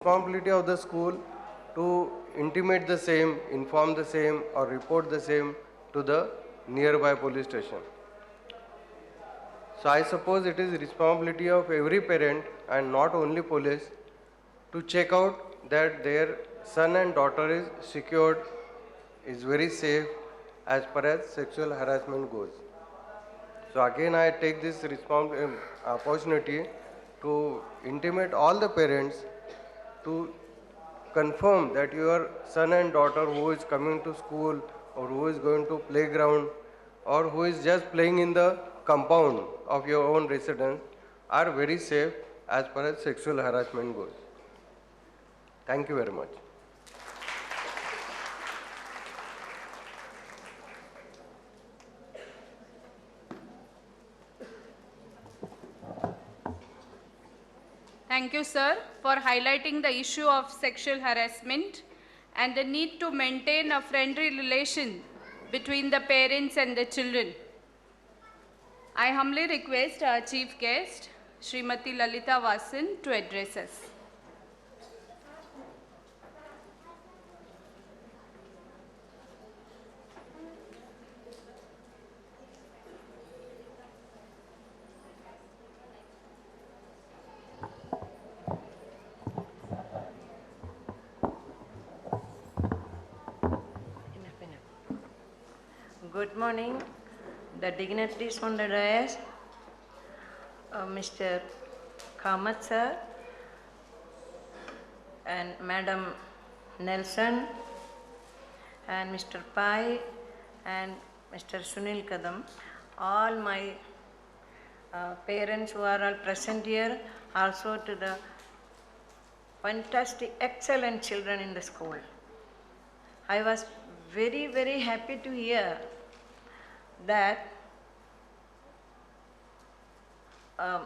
responsibility of the school to intimate the same, inform the same, or report the same to the nearby police station. So I suppose it is responsibility of every parent and not only police to check out that their son and daughter is secured, is very safe as far as sexual harassment goes. So again I take this opportunity to intimate all the parents to confirm that your son and daughter who is coming to school or who is going to playground or who is just playing in the compound of your own residence are very safe as far as sexual harassment goes. Thank you very much. Thank you, sir, for highlighting the issue of sexual harassment and the need to maintain a friendly relation between the parents and the children. I humbly request our chief guest, Srimati Lalita Vasan, to address us. Good morning, the dignitaries on the dais, Mr. Kamath sir and Madam Nelson and Mr. Pai and Mr. Sunil Kadam, all my parents who are all present here, also to the fantastic, excellent children in the school. I was very, very happy to hear that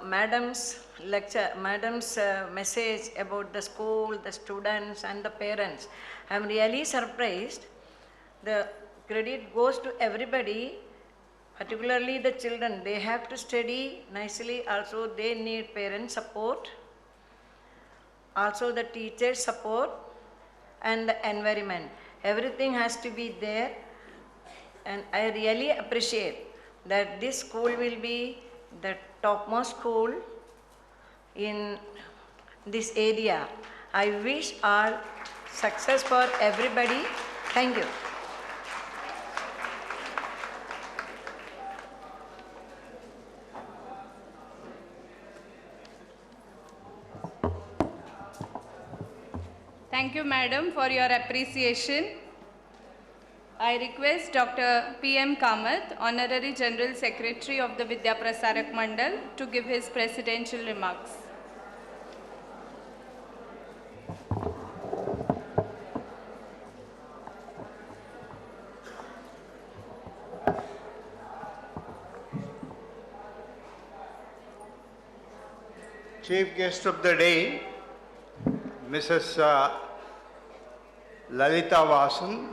madam's lecture, madam's message about the school, the students and the parents. I am really surprised. The credit goes to everybody, particularly the children. They have to study nicely. Also, they need parent support. Also, the teacher support and the environment. Everything has to be there. And I really appreciate that this school will be the topmost school in this area. I wish all success for everybody. Thank you. Thank you, madam, for your appreciation. I request Dr. P.M. Kamath, Honorary General Secretary of the Vidya Prasarak Mandal, to give his presidential remarks. Chief guest of the day, Mrs. Lalita Vasan,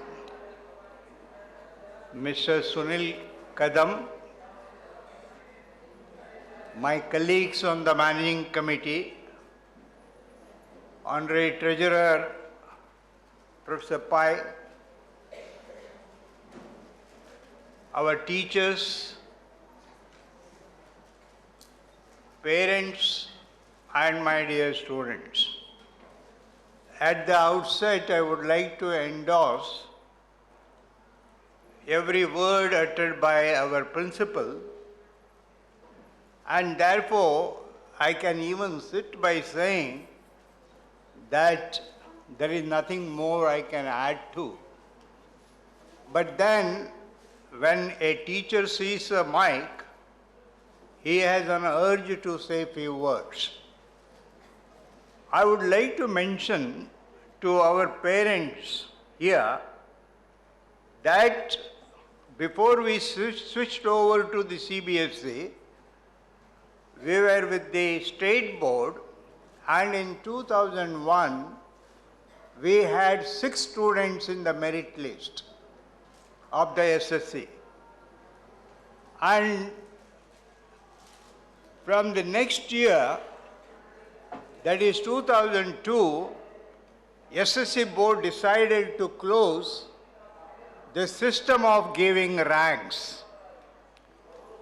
Mr. Sunil Kadam, my colleagues on the managing committee, Honorary Treasurer Professor Pai, our teachers, parents, and my dear students. At the outset, I would like to endorse every word uttered by our principal, and therefore I can even sit by saying that there is nothing more I can add to. But then when a teacher sees a mic, he has an urge to say a few words. I would like to mention to our parents here that before we switched over to the CBSE, we were with the state board, and in 2001, we had 6 students in the merit list of the SSC. And from the next year, that is 2002, SSC board decided to close the system of giving ranks.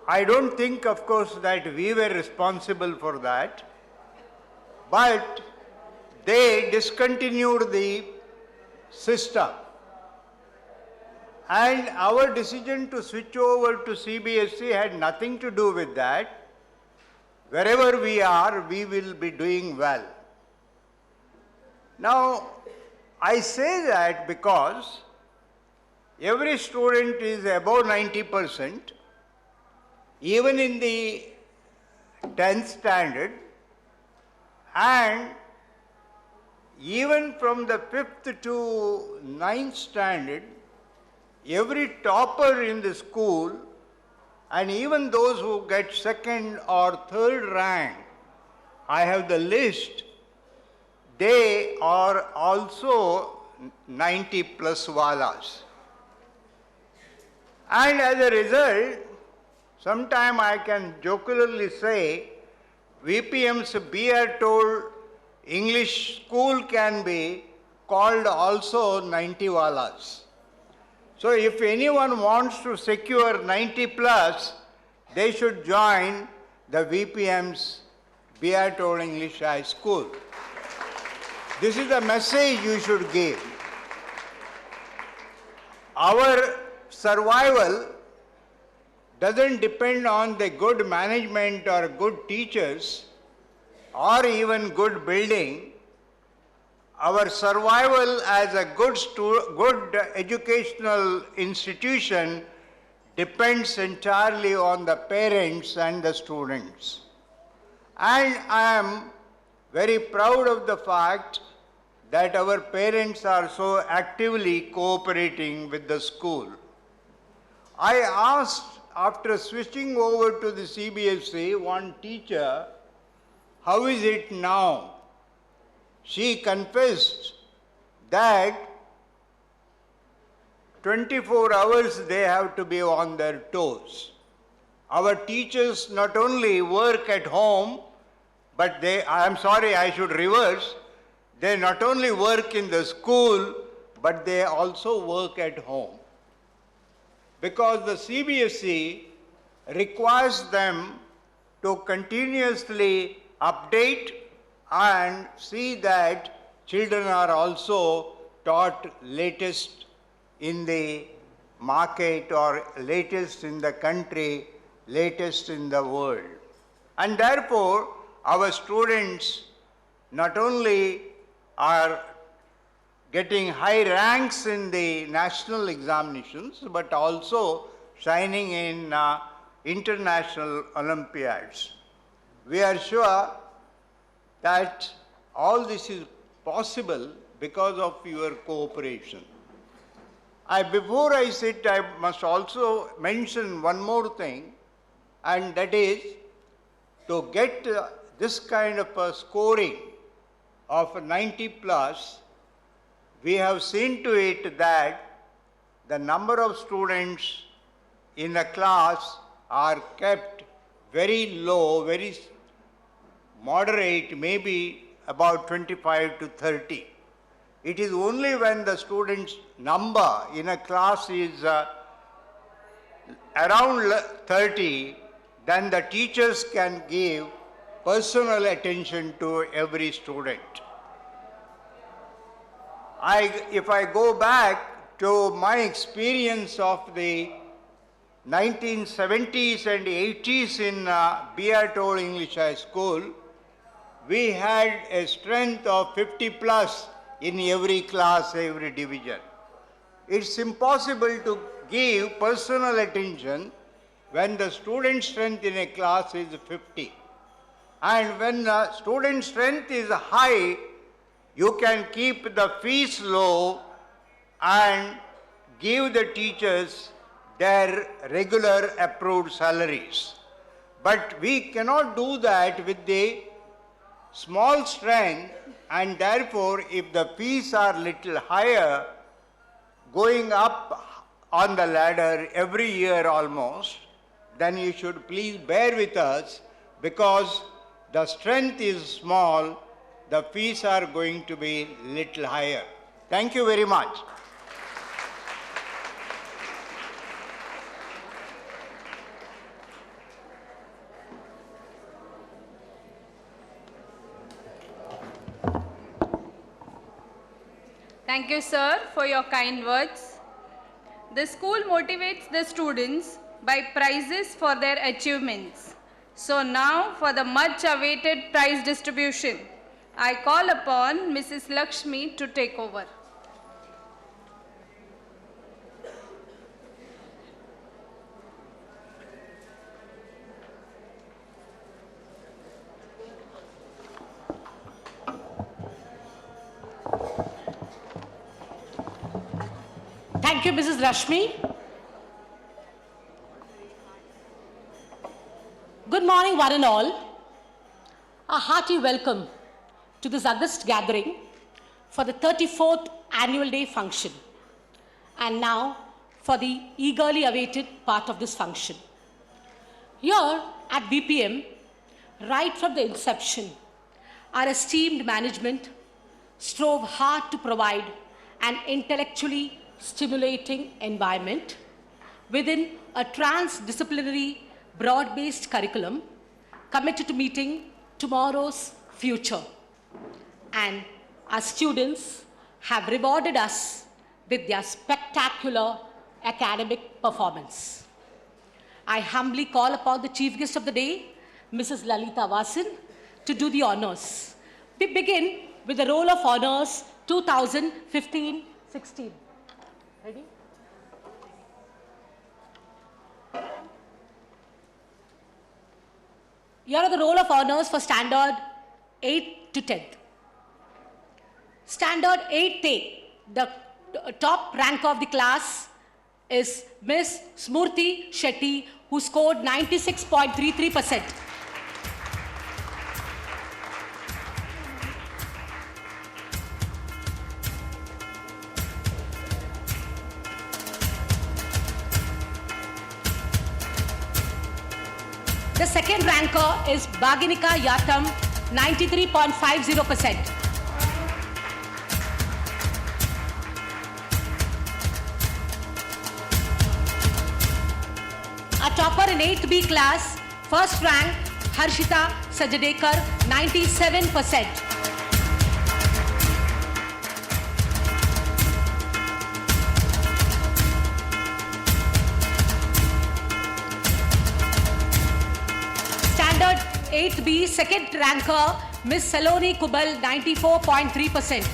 I don't think, of course, that we were responsible for that, but they discontinued the system. And our decision to switch over to CBSE had nothing to do with that. Wherever we are, we will be doing well. Now, I say that because every student is above 90%, even in the 10th standard, and even from the 5th to 9th standard, every topper in the school, and even those who get second or third rank, I have the list, they are also 90 plus walas. And as a result, sometime I can jocularly say, VPM's BRTOL English school can be called also 90 walas. So if anyone wants to secure 90 plus, they should join the VPM's BRTOL English High School. This is the message you should give. Our survival doesn't depend on the good management or good teachers or even good building. Our survival as a good educational institution depends entirely on the parents and the students. And I am very proud of the fact that our parents are so actively cooperating with the school. I asked, after switching over to the CBSE, one teacher, how is it now? She confessed that 24 hours they have to be on their toes. Our teachers not only work at home, but I'm sorry, I should reverse, they not only work in the school, but they also work at home. Because the CBSE requires them to continuously update and see that children are also taught latest in the market or latest in the country, latest in the world. And therefore, our students not only are getting high ranks in the national examinations, but also shining in international Olympiads. We are sure that all this is possible because of your cooperation. Before I sit, I must also mention one more thing, and that is to get this kind of a scoring of 90 plus, we have seen to it that the number of students in a class are kept very low, very moderate, maybe about 25 to 30. It is only when the students' number in a class is around 30, then the teachers can give personal attention to every student. If I go back to my experience of the 1970s and 80s in BRTOL English High School, we had a strength of 50 plus in every class, every division. It's impossible to give personal attention when the student strength in a class is 50. And when the student strength is high, you can keep the fees low and give the teachers their regular approved salaries. But we cannot do that with the small strength, and therefore if the fees are little higher, going up on the ladder every year almost, then you should please bear with us, because the strength is small, the fees are going to be little higher. Thank you very much. Thank you, sir, for your kind words. The school motivates the students by prizes for their achievements. So now for the much awaited prize distribution, I call upon Mrs. Lakshmi to take over. Thank you, Mrs. Rashmi. Good morning, one and all. A hearty welcome to this august gathering for the 34th Annual Day function. And now for the eagerly awaited part of this function. Here at VPM, right from the inception, our esteemed management strove hard to provide an intellectually stimulating environment within a transdisciplinary, broad-based curriculum committed to meeting tomorrow's future. And our students have rewarded us with their spectacular academic performance. I humbly call upon the chief guest of the day, Mrs. Lalita Vasan, to do the honors. We begin with the roll of honors 2015-16. Ready? Here are the roll of honors for standard 8th to 10th. Standard 8A, the top rank of the class is Miss Smurti Shetty, who scored 96.33%. The second ranker is Bhaginika Yatam, 93.50%. A topper in 8th B class, first rank, Harshita Sajadekar, 97%. Standard 8B, second ranker, Miss Saloni Kubal, 94.3%.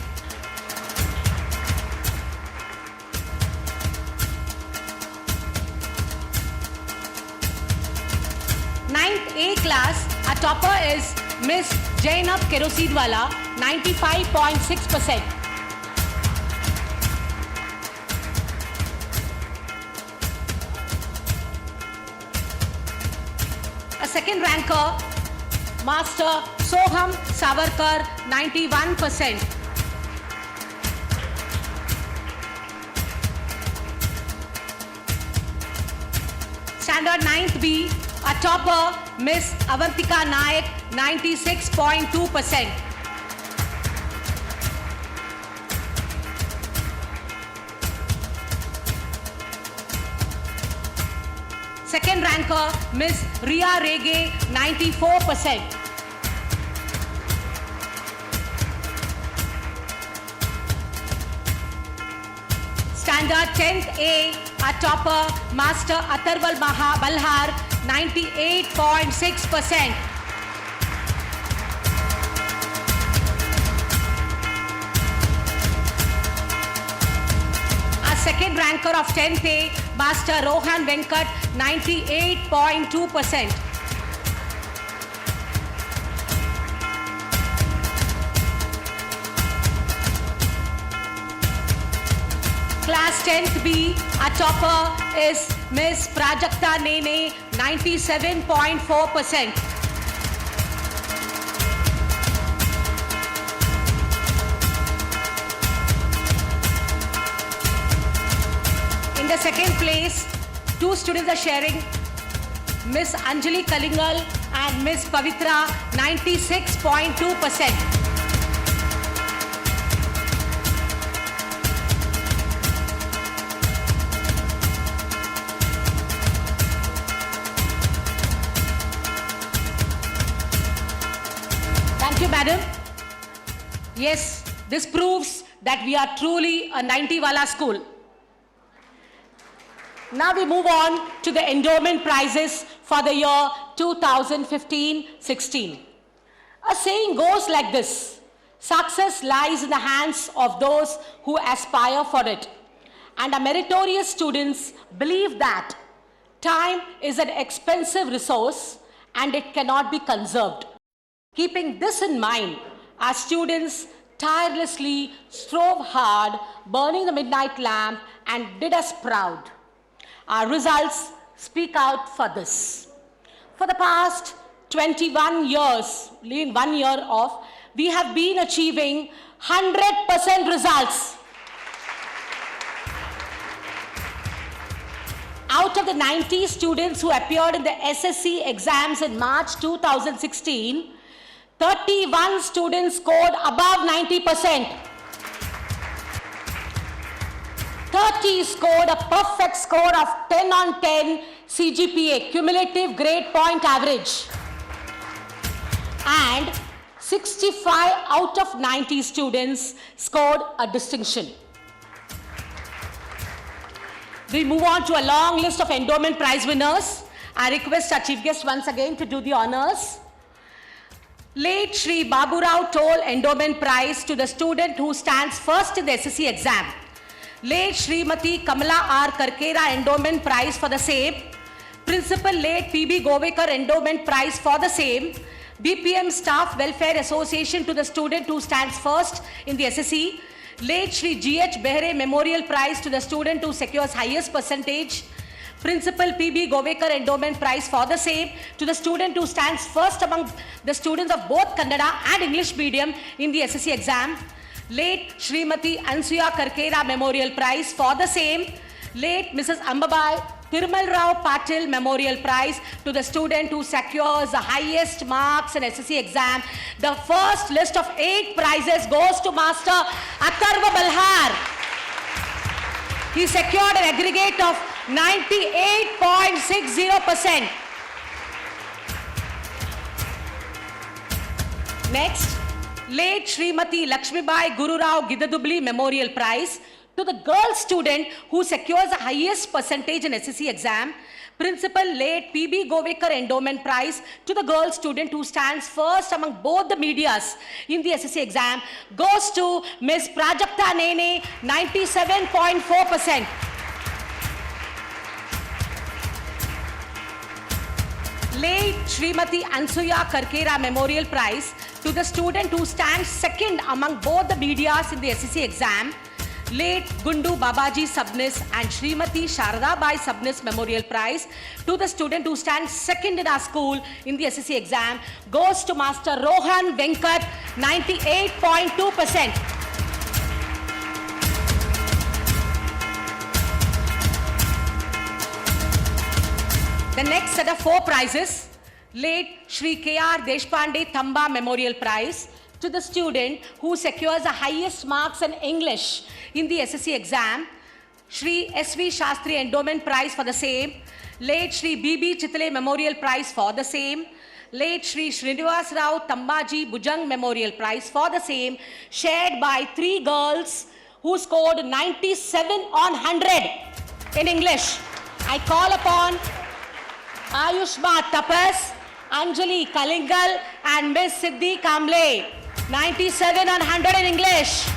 Ninth A class, a topper is Miss Jainab Kerosidwala, 95.6%. A second ranker, Master Soham Savarkar, 91%. Standard 9th B, a topper, Miss Avantika Nayak, 96.2%. Second ranker, Miss Ria Rege, 94%. Standard 10th A, a topper, Master Atharval Balhar, 98.6%. A second ranker of 10th A, Master Rohan Venkat, 98.2%. Class 10th B, a topper is Miss Prajakta Nene, 97.4%. In the second place, two students are sharing, Miss Anjali Kalingal and Miss Pavitra, 96.2%. Yes, this proves that we are truly a 90-wala school. Now we move on to the endowment prizes for the year 2015-16. A saying goes like this: success lies in the hands of those who aspire for it. And our meritorious students believe that time is an expensive resource and it cannot be conserved. Keeping this in mind, our students tirelessly strove hard, burning the midnight lamp, and did us proud. Our results speak out for this. For the past 21 years, leaving 1 year off, we have been achieving 100% results. Out of the 90 students who appeared in the SSC exams in March 2016, 31 students scored above 90%. 30 scored a perfect score of 10 on 10 CGPA, cumulative grade point average. And 65 out of 90 students scored a distinction. We move on to a long list of endowment prize winners. I request our chief guest once again to do the honors. Late Shri Baburao Toll Endowment Prize to the student who stands first in the SSC exam. Late Srimati Kamala R. Karkera Endowment Prize for the same. Principal Late P.B. Govekar Endowment Prize for the same. BPM Staff Welfare Association to the student who stands first in the SSC. Late Shri G.H. Behre Memorial Prize to the student who secures highest percentage. Principal P.B. Govekar Endowment Prize for the same to the student who stands first among the students of both Kannada and English medium in the SSC exam. Late Srimati Ansuya Karkera Memorial Prize for the same. Late Mrs. Ambabai Thirumal Rao Patil Memorial Prize to the student who secures the highest marks in SSC exam. The first list of 8 prizes goes to Master Atharva Balhar. He secured an aggregate of 98.60%. Next, late Srimati Lakshmibai Guru Rao Gidadubli Memorial Prize to the girl student who secures the highest percentage in SSC exam. Principal late P.B. Govekar Endowment Prize to the girl student who stands first among both the medias in the SSC exam goes to Ms. Prajakta Nene, 97.4%. Late Srimati Ansuya Karkera Memorial Prize to the student who stands second among both the medias in the SSC exam. Late Gundu Babaji Sabnis and Srimati Sharada Bai Sabnis Memorial Prize to the student who stands second in our school in the SSC exam goes to Master Rohan Venkat, 98.2%. The next set of 4 prizes, late Shri K.R. Deshpande Thamba Memorial Prize to the student who secures the highest marks in English in the SSC exam. Shri S.V. Shastri Endowment Prize for the same. Late Shri B.B. Chitle Memorial Prize for the same. Late Shri Srinivas Rao Tambaji Bujang Memorial Prize for the same, shared by 3 girls who scored 97 on 100 in English. I call upon Ayushma Tapas, Anjali Kalingal and Miss Siddhi Kamble, 97 on 100 in English.